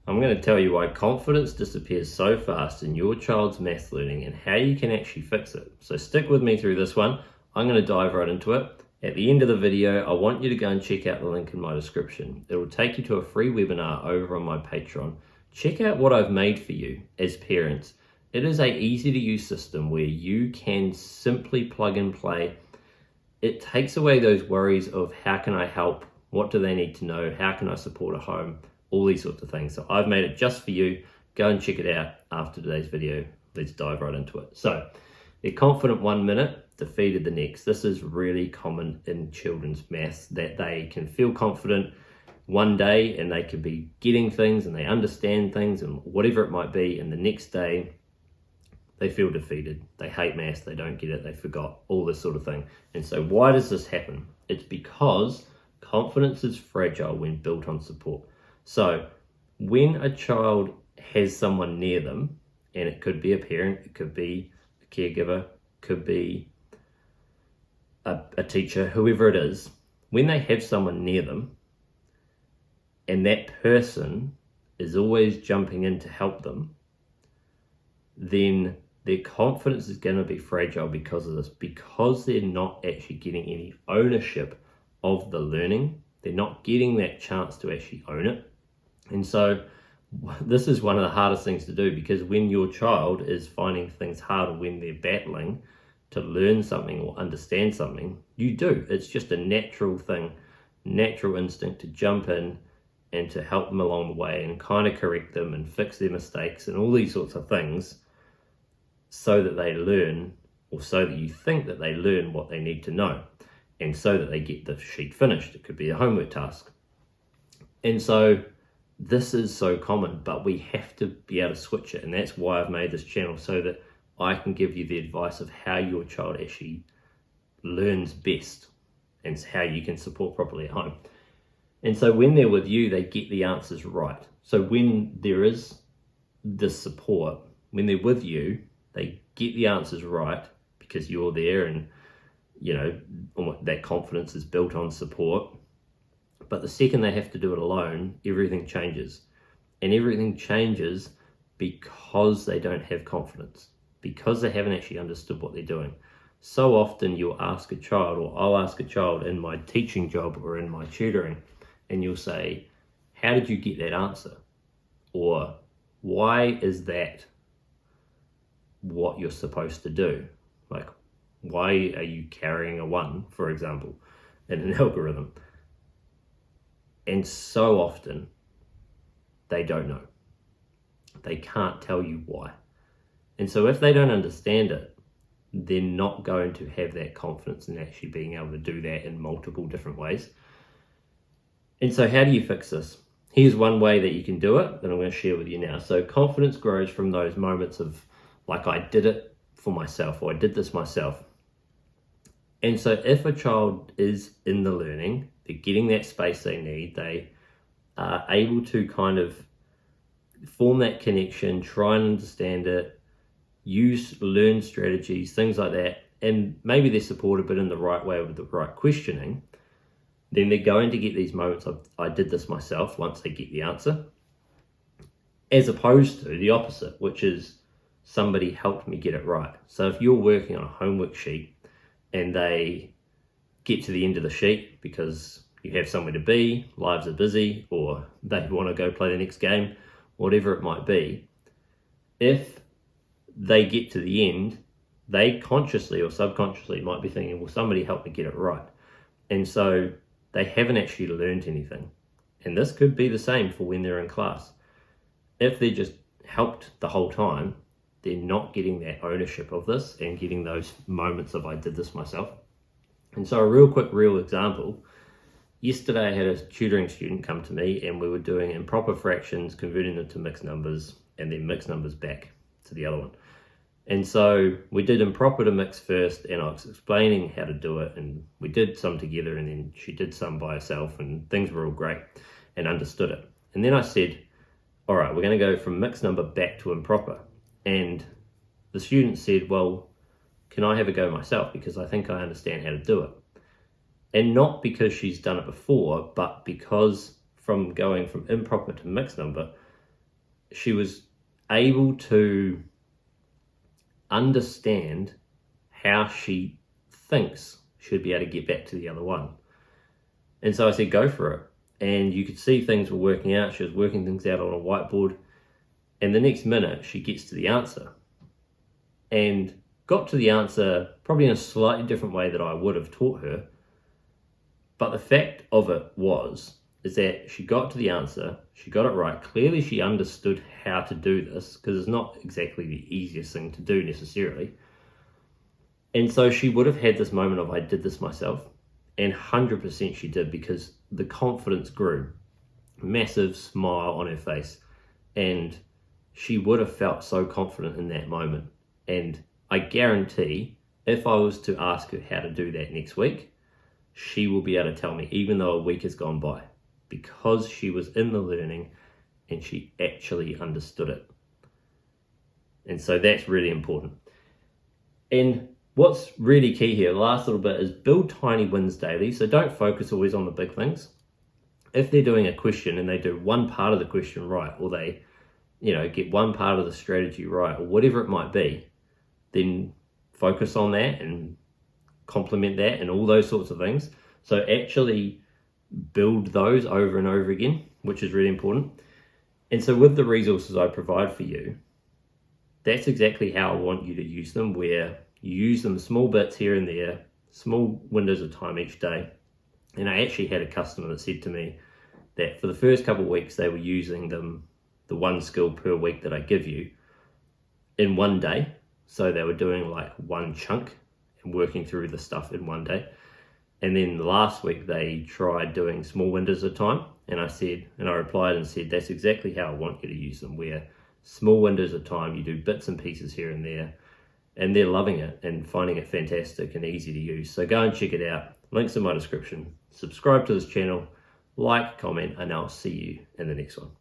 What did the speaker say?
I'm going to tell you why confidence disappears so fast in your child's math learning and how you can actually fix it. So stick with me through this one. I'm going to dive right into it. At the end of the video, I want you to go and check out the link in my description. It will take you to a free webinar over on my Patreon. Check out what I've made for you as parents. It is an easy to use system where you can simply plug and play. It takes away those worries of how can I help? What do they need to know? How can I support at home? All these sorts of things. So I've made it just for you. Go and check it out after today's video. Let's dive right into it. So they're confident 1 minute, defeated the next. This is really common in children's maths, that they can feel confident one day and they can be getting things and they understand things and whatever it might be, and the next day they feel defeated. They hate maths, they don't get it, they forgot, all this sort of thing. And so why does this happen? It's because confidence is fragile when built on support. So when a child has someone near them, and it could be a parent, it could be a caregiver, could be a teacher, whoever it is, when they have someone near them and that person is always jumping in to help them, then their confidence is going to be fragile because of this, because they're not actually getting any ownership of the learning. They're not getting that chance to actually own it. And so this is one of the hardest things to do, because when your child is finding things harder when they're battling to learn something or understand something, you do. It's just a natural thing, natural instinct to jump in and to help them along the way and kind of correct them and fix their mistakes and all these sorts of things, so that they learn, or so that you think that they learn what they need to know, and so that they get the sheet finished. It could be a homework task. And so this is so common, but we have to be able to switch it. And that's why I've made this channel, so that I can give you the advice of how your child actually learns best and how you can support properly at home. And so when they're with you, they get the answers right. So when there is this support, when they're with you, they get the answers right because you're there, and you know that confidence is built on support. But the second they have to do it alone, everything changes. And everything changes because they don't have confidence, because they haven't actually understood what they're doing. So often you'll ask a child, or I'll ask a child in my teaching job or in my tutoring, and you'll say, how did you get that answer? Or why is that what you're supposed to do? Like, why are you carrying a 1, for example, in an algorithm? And so often they don't know. They can't tell you why. And so if they don't understand it, they're not going to have that confidence in actually being able to do that in multiple different ways. And so how do you fix this? Here's one way that you can do it that I'm going to share with you now. So confidence grows from those moments of, like, I did it for myself, or I did this myself. And so if a child is in the learning, they're getting that space they need, they are able to kind of form that connection, try and understand it, learn strategies, things like that, and maybe they're supported but in the right way with the right questioning, then they're going to get these moments of, I did this myself, once they get the answer, as opposed to the opposite, which is somebody helped me get it right. So if you're working on a homework sheet and they get to the end of the sheet because you have somewhere to be, lives are busy, or they want to go play the next game, whatever it might be, if they get to the end, they consciously or subconsciously might be thinking, well, somebody helped me get it right. And so they haven't actually learned anything. And this could be the same for when they're in class. If they're just helped the whole time, they're not getting that ownership of this and getting those moments of, I did this myself. And so a real example, yesterday I had a tutoring student come to me and we were doing improper fractions, converting them to mixed numbers, and then mixed numbers back to the other one. And so we did improper to mix first, and I was explaining how to do it, and we did some together, and then she did some by herself, and things were all great and understood it. And then I said, all right, we're going to go from mixed number back to improper. And the student said, well, can I have a go myself, because I think I understand how to do it. And not because she's done it before, but because from going from improper to mixed number, she was able to understand how she thinks should be able to get back to the other one. And so I said, go for it. And you could see things were working out. She was working things out on a whiteboard. And the next minute, she gets to the answer. And got to the answer probably in a slightly different way that I would have taught her. But the fact of it is that she got to the answer, she got it right. Clearly she understood how to do this, because it's not exactly the easiest thing to do necessarily. And so she would have had this moment of, I did this myself. And 100% she did, because the confidence grew. Massive smile on her face. And she would have felt so confident in that moment. And I guarantee if I was to ask her how to do that next week, she will be able to tell me, even though a week has gone by, because she was in the learning and she actually understood it. And so that's really important. And what's really key here, the last little bit, is build tiny wins daily. So don't focus always on the big things. If they're doing a question and they do one part of the question right, or they, get one part of the strategy right, or whatever it might be, then focus on that and complement that and all those sorts of things. So actually build those over and over again, which is really important. And so with the resources I provide for you, that's exactly how I want you to use them, where you use them small bits here and there, small windows of time each day. And I actually had a customer that said to me that for the first couple of weeks, they were using them, the one skill per week that I give you, in one day. So they were doing like one chunk and working through the stuff in one day. And then last week they tried doing small windows of time. And I replied and said, that's exactly how I want you to use them, where small windows of time, you do bits and pieces here and there, and they're loving it and finding it fantastic and easy to use. So go and check it out. Links in my description. Subscribe to this channel, like, comment, and I'll see you in the next one.